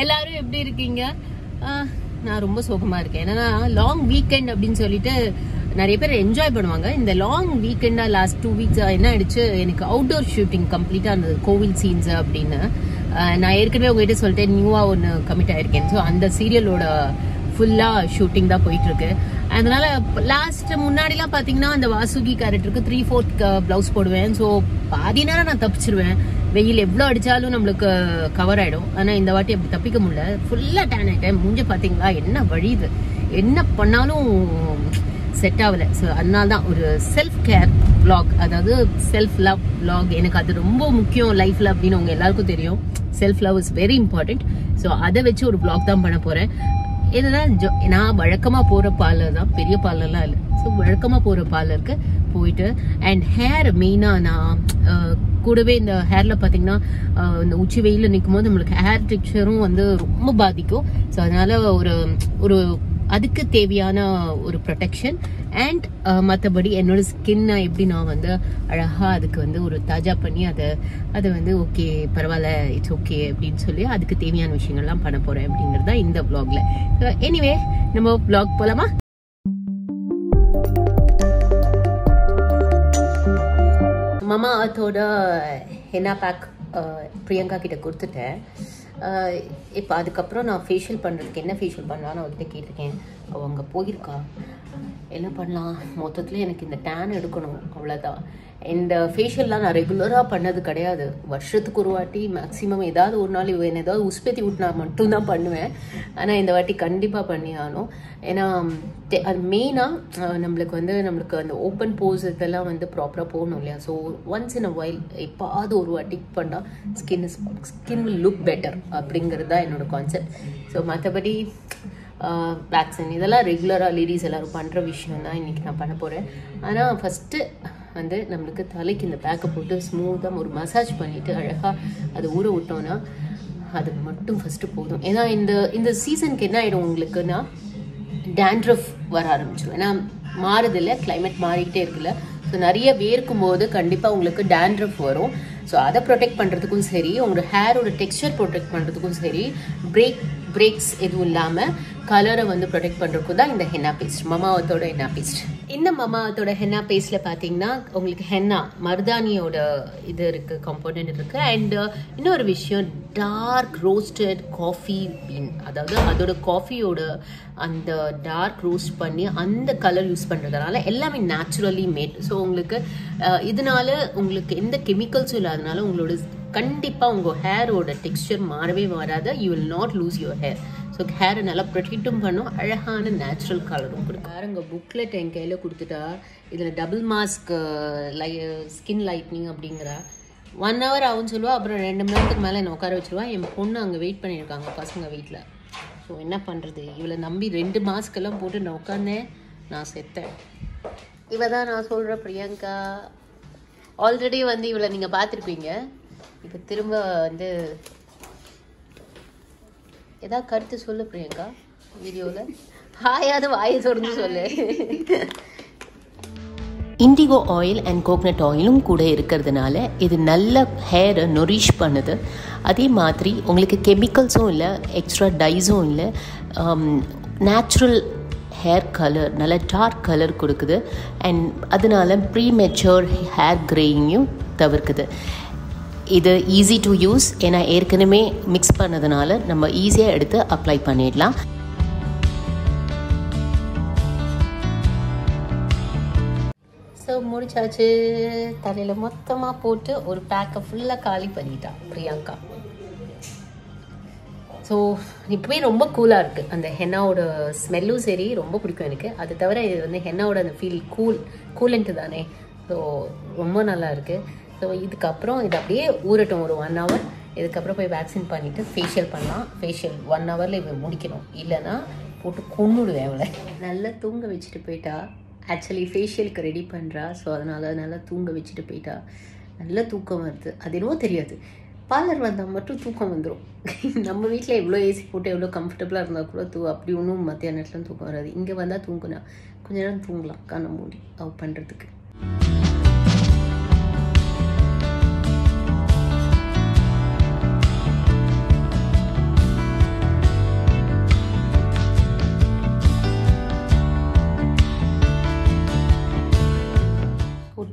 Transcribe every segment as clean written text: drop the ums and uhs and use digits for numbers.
எல்லாரும் எப்படி இருக்கீங்க? நான் ரொம்ப சோகமா இருக்கேன். ஏன்னா லாங் வீக்கெண்ட் அப்படின்னு சொல்லிட்டு நிறைய பேர் என்ஜாய் பண்ணுவாங்க. இந்த லாங் வீக்கெண்டா லாஸ்ட் 2 வீக்ஸ் என்ன ஆயிடுச்சு, எனக்கு அவுட்டோர் ஷூட்டிங் கம்ப்ளீட்டா இருந்தது, கோவில் சீன்ஸ் அப்படின்னு. நான் ஏற்கனவே உங்ககிட்ட சொல்லிட்டேன், நியூவா ஒன்று கமிட் ஆயிருக்கேன். ஸோ அந்த சீரியலோட ஃபுல்லா ஷூட்டிங் தான் போயிட்டு இருக்கு. அதனால லாஸ்ட் முன்னாடிலாம் பாத்தீங்கன்னா அந்த வாசுகி கேரக்டருக்கு 3/4 பிளவுஸ் போடுவேன். ஸோ பாதி நேரம் நான் தப்பிச்சிருவேன். வெயில் எவ்வளோ அடிச்சாலும் நம்மளுக்கு கவர் ஆயிடும். ஆனா இந்த வாட்டி அப்படி தப்பிக்க முடியல. ஃபுல்லா டேன் ஆயிட்டேன். மூஞ்ச பாத்தீங்களா என்ன வழியுது, என்ன பண்ணாலும் செட் ஆகல. ஸோ அதனால தான் ஒரு செல்ஃப் கேர் vlog, அதாவது செல்ஃப் லவ் vlog. எனக்கு அது ரொம்ப முக்கியம் லைஃப்ல அப்படின்னு உங்க எல்லாருக்கும் தெரியும். Self love is very important. So அதை வச்சு ஒரு vlog தான் பண்ண போறேன். இதுதான் நான் வழக்கமா போற பார்லர் தான், பெரிய பார்லர்லாம் இல்லை. ஸோ வழக்கமா போற பார்லருக்கு போயிட்டு அண்ட் ஹேர் மெயினா நான் கூடவே இந்த ஹேர்ல பாத்தீங்கன்னா இந்த உச்சி வெயில நிற்கும் போது நம்மளுக்கு ஹேர் டெக்ஸ்சரும் வந்து ரொம்ப பாதிக்கும். ஸோ அதனால ஒரு அதுக்கு தேவையான ஒரு ப்ரொடெக்ஷன் அண்ட் மற்றபடி என்னோட ஸ்கின்னை எப்படி நான் வந்து அழகா அதுக்கு வந்து ஒரு தாஜா பண்ணி அதை வந்து ஓகே பரவாயில்ல, இட்ஸ் ஓகே அப்படின்னு சொல்லி அதுக்கு தேவையான விஷயங்கள்லாம் பண்ண போறேன் அப்படிங்கிறது தான் இந்த vlogல. எனிவே நம்ம vlog போலாமா? மமாஅர்த்தோட ஹென்னா பேக் பிரியங்கா கிட்ட கொடுத்துட்டேன். இப்போ அதுக்கப்புறம் நான் ஃபேஷியல் பண்ணுறதுக்கு என்ன ஃபேஷியல் பண்ணலான்னு அவர்கிட்ட கேட்டிருக்கேன். அவள் அங்கே போயிருக்கா. என்ன பண்ணலாம், மொத்தத்தில் எனக்கு இந்த டேன் எடுக்கணும், அவ்வளோதான். இந்த ஃபேஷியல்லாம் நான் ரெகுலராக பண்ணது கிடையாது. வருஷத்துக்கு ஒரு வாட்டி மேக்ஸிமம் ஏதாவது ஒரு நாள் என்ன ஏதாவது உஸ்பேத்தி விட்டுனா மட்டும்தான் பண்ணுவேன். ஆனால் இந்த வாட்டி கண்டிப்பாக பண்ணி ஆகணும். ஏன்னா அது மெயினாக நம்மளுக்கு அந்த ஓப்பன் போஸ் இதெல்லாம் வந்து ப்ராப்பராக போகணும் இல்லையா. So once in a while எப்பாவது ஒரு வாட்டி பண்ணால் ஸ்கின் வில் லுக் பெட்டர் அப்படிங்கிறது தான் என்னோட கான்செப்ட். ஸோ மற்றபடி வேக்சின் இதெல்லாம் ரெகுலராக லேடிஸ் எல்லோரும் பண்ணுற விஷயம் தான் இன்றைக்கி நான் பண்ண போகிறேன். ஆனால் ஃபஸ்ட்டு வந்து நம்மளுக்கு தலைக்கு இந்த பேக்கை போட்டு ஸ்மூத்தாக ஒரு மசாஜ் பண்ணிவிட்டு அழகாக அது ஊற விட்டோன்னா அது மட்டும் ஃபஸ்ட்டு போதும். ஏன்னா இந்த சீசனுக்கு என்ன ஆகிடும் உங்களுக்குன்னா டேண்ட்ரஃப் வர ஆரம்பிச்சிடும். ஏன்னா மாறுதில்லை, கிளைமேட் மாறிக்கிட்டே இருக்குல்ல. ஸோ நிறைய வேர்க்கும் போது கண்டிப்பாக உங்களுக்கு டேண்ட்ரஃப் வரும். ஸோ அதை ப்ரொடெக்ட் பண்ணுறதுக்கும் சரி, உங்களோட ஹேரோட டெக்ஸ்சர் ப்ரொடெக்ட் பண்ணுறதுக்கும் சரி, பிரேக்ஸ் எதுவும் இல்லாமல் கலரை வந்து ப்ரொடெக்ட் பண்ணுறதுக்கும் தான் இந்த ஹென்னா பேஸ்ட், மமாஅர்த்தோட ஹென்னா பேஸ்ட். இந்த மமாஅர்த்தோட ஹென்னா பேஸ்ட்டில் பார்த்தீங்கன்னா உங்களுக்கு ஹென்னா மருதாணியோட இது இருக்குது, காம்போனன்ட் இருக்குது. அண்ட் இன்னொரு விஷயம், டார்க் ரோஸ்டட் காஃபி பீன், அதாவது அதோட காஃபியோட அந்த டார்க் ரோஸ்ட் பண்ணி அந்த கலர் யூஸ் பண்ணுறதுனால எல்லாமே நேச்சுரலி மேட். ஸோ உங்களுக்கு இதனால உங்களுக்கு எந்த கெமிக்கல்ஸும் இல்லாதனால உங்களோட கண்டிப்பாக உங்கள் ஹேரோட டெக்ஸ்சர் மாறவே மாறாது. You will not lose your hair. So ஹேரை நல்லா ப்ரொடெக்டும் பண்ணும், அழகான நேச்சுரல் கலரும் கொடுக்கும். வேறுங்க புக்லெட் என் கையில் கொடுத்துட்டா இதில் டபுள் மாஸ்க் ஸ்கின் லைட்னிங் அப்படிங்கிறா. 1 hour ஆகும்னு சொல்லுவா. அப்புறம் 2 மணி நேரத்துக்கு மேலே என்னை உட்கார வச்சுருவா. என் பொண்ணு அங்கே வெயிட் பண்ணியிருக்காங்க பசங்க வீட்டில். ஸோ என்ன பண்ணுறது, இவளை நம்பி 2 மாஸ்க்கெல்லாம் போட்டு நான் உட்காந்தேன், நான் செத்தேன். இவ தான் நான் சொல்கிற பிரியங்கா. ஆல்ரெடி வந்து இவளை நீங்கள் பார்த்துருப்பீங்க. இப்போ திரும்ப வந்து ஏதாவது கருத்து சொல்லு பிரியங்கா வீடியோவில். ஹாயாவது வாயை தொடர்ந்து சொல்லு. இண்டிகோ ஆயில் அண்ட் கோகனட் ஆயிலும் கூட இருக்கிறதுனால இது நல்ல ஹேரை நொரிஷ் பண்ணுது. அதே மாதிரி உங்களுக்கு கெமிக்கல்ஸும் இல்லை, எக்ஸ்ட்ரா டைஸும் இல்லை, நேச்சுரல் ஹேர் கலர், நல்ல டார்க் கலர் கொடுக்குது. அண்ட் அதனால ப்ரீமெச்சூர் ஹேர் கிரேயிங்கும் தவிர்க்குது. இது ஈஸி டு யூஸ், ஏன்னா ஏற்கனவே மிக்ஸ் பண்ணதுனால நம்ம ஈஸியாக எடுத்து அப்ளை பண்ணிடலாம். ஸோ முடிச்சாச்சு. தலையில் மொத்தமாக போட்டு ஒரு பேக்கை ஃபுல்லாக காலி பண்ணிட்டா பிரியங்கா. ஸோ இப்போவே ரொம்ப கூலாக இருக்குது. அந்த ஹென்னாவோட ஸ்மெல்லும் சரி ரொம்ப பிடிக்கும் எனக்கு. அது தவிர இது வந்து ஹென்னாவோட அந்த ஃபீல் கூலண்ட்டு தானே. ஸோ ரொம்ப நல்லா இருக்குது. ஸோ இதுக்கப்புறம் இது அப்படியே ஊறட்டும் ஒரு 1 hour. இதுக்கப்புறம் போய் வேக்சின் பண்ணிவிட்டு ஃபேஷியல் பண்ணலாம். ஃபேஷியல் 1 hourல இவன் முடிக்கணும், இல்லைன்னா போட்டு கொன்னுடுவேன் அவளை. நல்லா தூங்க வச்சுட்டு போயிட்டா. ஆக்சுவலி ஃபேஷியலுக்கு ரெடி பண்ணுறா. ஸோ அதனால் நல்லா தூங்க வச்சுட்டு போயிட்டா. நல்ல தூக்கம் வருது. அது என்னவோ தெரியாது, பார்லர் வந்தால் மட்டும் தூக்கம் வந்துடும். நம்ம வீட்டில் எவ்வளோ ஏசி போட்டு எவ்வளோ கம்ஃபர்டபுளாக இருந்தால் கூட அப்படி ஒன்றும் மத்திய நேரத்தில் தூக்கம் வராது. இங்கே வந்தால் தூங்குனா கொஞ்ச நேரம் தூங்கலாம், கண்ணை மூடி அவள் பண்ணுறதுக்கு.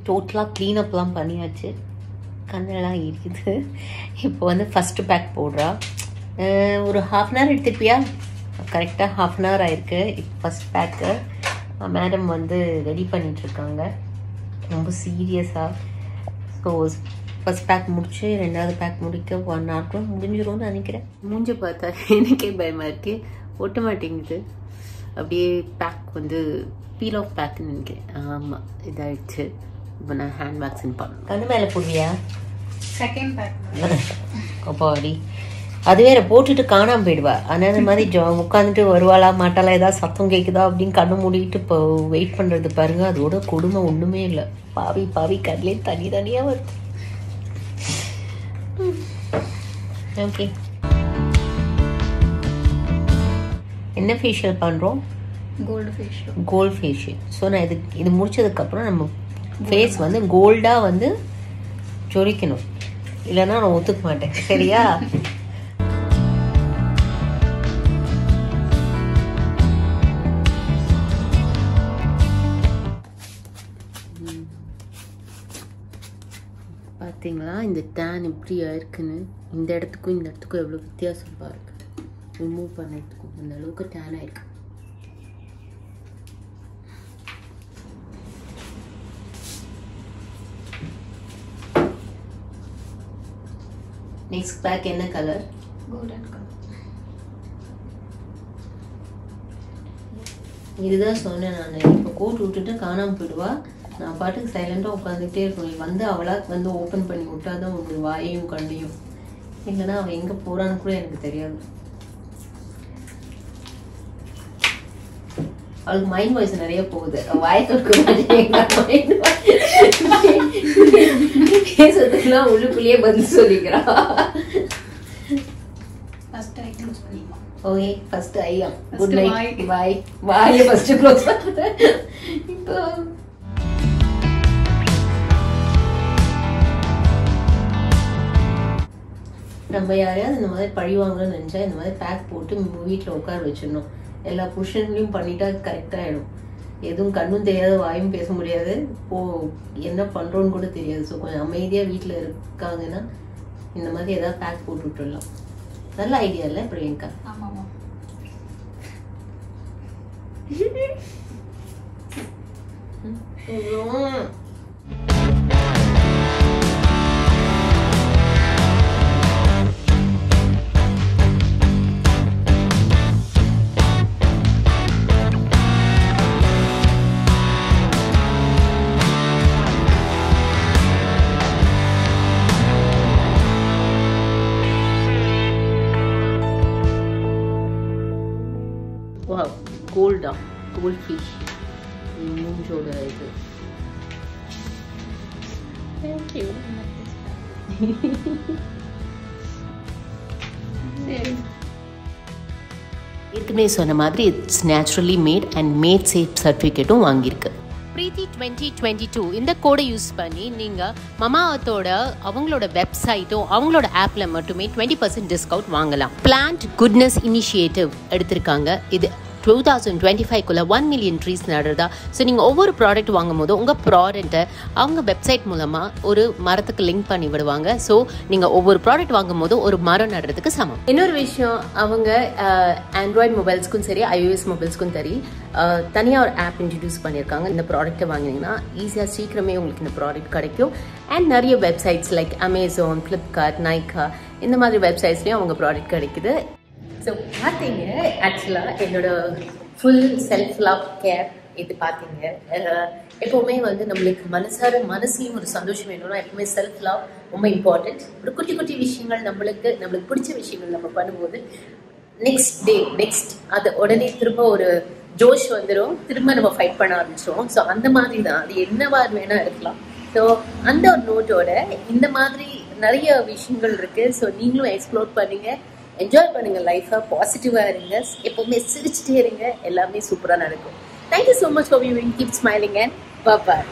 டோட்டலாக க்ளீனப்லாம் பண்ணியாச்சு. கண்ணெல்லாம் இருக்குது. இப்போ வந்து ஃபஸ்ட்டு பேக் போடுறா. ஒரு 1/2 அன் ஹவர் எடுத்துப்பியா? கரெக்டாக 1/2 அன் ஹவர் ஆயிருக்கு. இப்போ ஃபஸ்ட் பேக்கு மேடம் வந்து ரெடி பண்ணிகிட்ருக்காங்க ரொம்ப சீரியஸாக. ஸோ ஃபஸ்ட் பேக் முடிச்சு 2வது பேக் முடிக்க 1 ஹவர்க்குள்ள முடிஞ்சிடும்னு நினைக்கிறேன். மூஞ்சி பார்த்தா எனக்கே பயமாக இருக்குது, ஒட்ட மாட்டேங்குது. அப்படியே பேக் வந்து பீல் ஆஃப் பேக்குன்னு நினைக்கிறேன். ஆமாம், இதாகிடுச்சு. இப்போ நான் ஹேண்ட் வேக்சின் பண்ணேன். கண்ணு மேலே போடுவியா? செகண்ட் பேக் அப்பாடி அது வேற போட்டுட்டு காணாமல் போயிடுவா. ஆனால் இந்த மாதிரி உட்காந்துட்டு வருவாளா மாட்டாளா, ஏதாவது சத்தம் கேட்குதா அப்படின்னு கண்ணு மூடிட்டு இப்போ வெயிட் பண்ணுறது பாருங்க. அதோட கொடுமை ஒன்றுமே இல்லை. பாவி பாவி கண்ணிலே தனி தனியாக வருது. ஓகே, என்ன ஃபேஷியல் பண்ணுறோம்? Gold facial. ஸோ நான் இது முடிச்சதுக்கப்புறம் நம்ம ஃபேஸ் வந்து கோல்டாக வந்து சொரிக்கணும், இல்லைன்னா நான் ஒத்துக்க மாட்டேன். சரியா? பார்த்தீங்களா இந்த டேன் எப்படி ஆயிருக்குன்னு? இந்த இடத்துக்கும் இந்த இடத்துக்கும் எவ்வளோ வித்தியாசம் பாருங்க. ரிமூவ் பண்ணதுக்கும் அந்த அளவுக்கு டேன் ஆயிருக்கு. நெக்ஸ்ட் பேக் என்ன கலர்? Golden colour. இதுதான் சொன்னேன் நான். இப்போ கோட் விட்டுட்டு காணாமல் போயிடுவா. நான் பாட்டுக்கு சைலண்டாக உட்காந்துக்கிட்டே இருக்கணும். நீ வந்து அவளாக வந்து ஓப்பன் பண்ணி விட்டாதான் உங்க வாயையும் கண்ணையும், இல்லைன்னா அவள் எங்கே போகிறான்னு கூட எனக்கு தெரியாது. அவளுக்கு மைண்ட் வாய்ஸ் நிறைய போகுது. வாயை தொடுக்க மாட்டேங்க, பேசுறதுக்குலாம் உள்ளுக்குள்ளேயே பதில் சொல்லிக்கிறா. ஓகே, ஃபர்ஸ்ட் ஐயா குட் நைட். பாய். வாயை ஃபர்ஸ்ட் க்ளோஸ் பண்ணுறேன். இப்போ நம்ம யாரையாவது இந்த மாதிரி பழி வாங்கணும்னு நினச்சா இந்த மாதிரி பேக் போட்டு வீட்டில் உட்கார வச்சிடணும். எல்லா புருஷன்லையும் பண்ணிட்டா கரெக்டாகிடும். எதுவும் கண்ணும் தெரியாது, வாயும் பேச முடியாது, என்ன பண்ணுறோன்னு கூட தெரியாது. ஸோ கொஞ்சம் அமைதியாக வீட்டில் இருக்காங்கன்னா இந்த மாதிரி ஏதாவது பேக் போட்டு விட்டுடலாம். நல்ல ஐடியா இல்லை பிரியங்கா? ஆமாம். கோல்டா, கோல்ட் ஃபிஷ் மூஞ்சோட இது. தேங்க்யூ. ஏற்கனவே சொன்ன மாதிரி it's naturally made and made safe சர்டிஃபிகேட்டும் வாங்கியிருக்கு. Preethi 2022 இந்த கோடை யூஸ் பண்ணி நீங்கள் மமாஅர்த்தோட அவங்களோட வெப்சைட்டும் அவங்களோட ஆப்பில் மட்டுமே 20% டிஸ்கவுண்ட் வாங்கலாம். பிளான்ட் குட்னஸ் இனிஷியேட்டிவ் எடுத்திருக்காங்க. இது 2025 1 மில்லியன் ட்ரீஸ் நடுறதா. ஸோ நீங்கள் ஒவ்வொரு ப்ராடக்ட் வாங்கும் போதும் உங்கள் ப்ராடக்ட்டை அவங்க வெப்சைட் மூலமாக ஒரு மரத்துக்கு லிங்க் பண்ணி விடுவாங்க. ஸோ நீங்கள் ஒவ்வொரு ப்ராடக்ட் வாங்கும் போதும் ஒரு மரம் நடுறதுக்கு சமம். இன்னொரு விஷயம், அவங்க ஆண்ட்ராய்டு மொபைல்ஸ்க்கும் சரி iOS மொபைல்ஸ்க்கும் சரி தனியாக ஒரு ஆப் இன்ட்ரடியூஸ் பண்ணியிருக்காங்க. இந்த ப்ராடக்ட்டை வாங்கினீங்கன்னா ஈஸியாக சீக்கிரமே உங்களுக்கு இந்த ப்ராடக்ட் கிடைக்கும். அண்ட் நிறைய websites like Amazon, Flipkart, Nykaa இந்த மாதிரி வெப்சைட்ஸ்லேயும் அவங்க ப்ராடக்ட் கிடைக்குது. ஸோ பார்த்தீங்க, ஆக்சுவலாக என்னோட ஃபுல் செல்ஃப் லவ் கேர் இது பார்த்தீங்க. எப்போவுமே வந்து நம்மளுக்கு மனசுலையும் ஒரு சந்தோஷம் வேணும்னா எப்பவுமே செல்ஃப் லவ் ரொம்ப இம்பார்ட்டன்ட். ஒரு குட்டி குட்டி விஷயங்கள் நம்மளுக்கு பிடிச்ச விஷயங்கள் நம்ம பண்ணும்போது நெக்ஸ்ட் அது உடனே திரும்ப ஒரு ஜோஷ் வந்துடும், திரும்ப நம்ம ஃபைட் பண்ண ஆரம்பிச்சிடும். ஸோ அந்த மாதிரி தான், அது என்னவா வேணா இருக்கலாம். ஸோ அந்த ஒரு நோட்டோட இந்த மாதிரி நிறைய விஷயங்கள் இருக்குது. ஸோ நீங்களும் எக்ஸ்ப்ளோர் பண்ணுங்க, என்ஜாய் பண்ணுங்க லைஃபை, பாசிட்டிவாக இருங்க, எப்போவுமே சிரிச்சுட்டே இருங்க, எல்லாமே சூப்பராக நடக்கும். Thank you so much for viewing. Keep smiling and bye.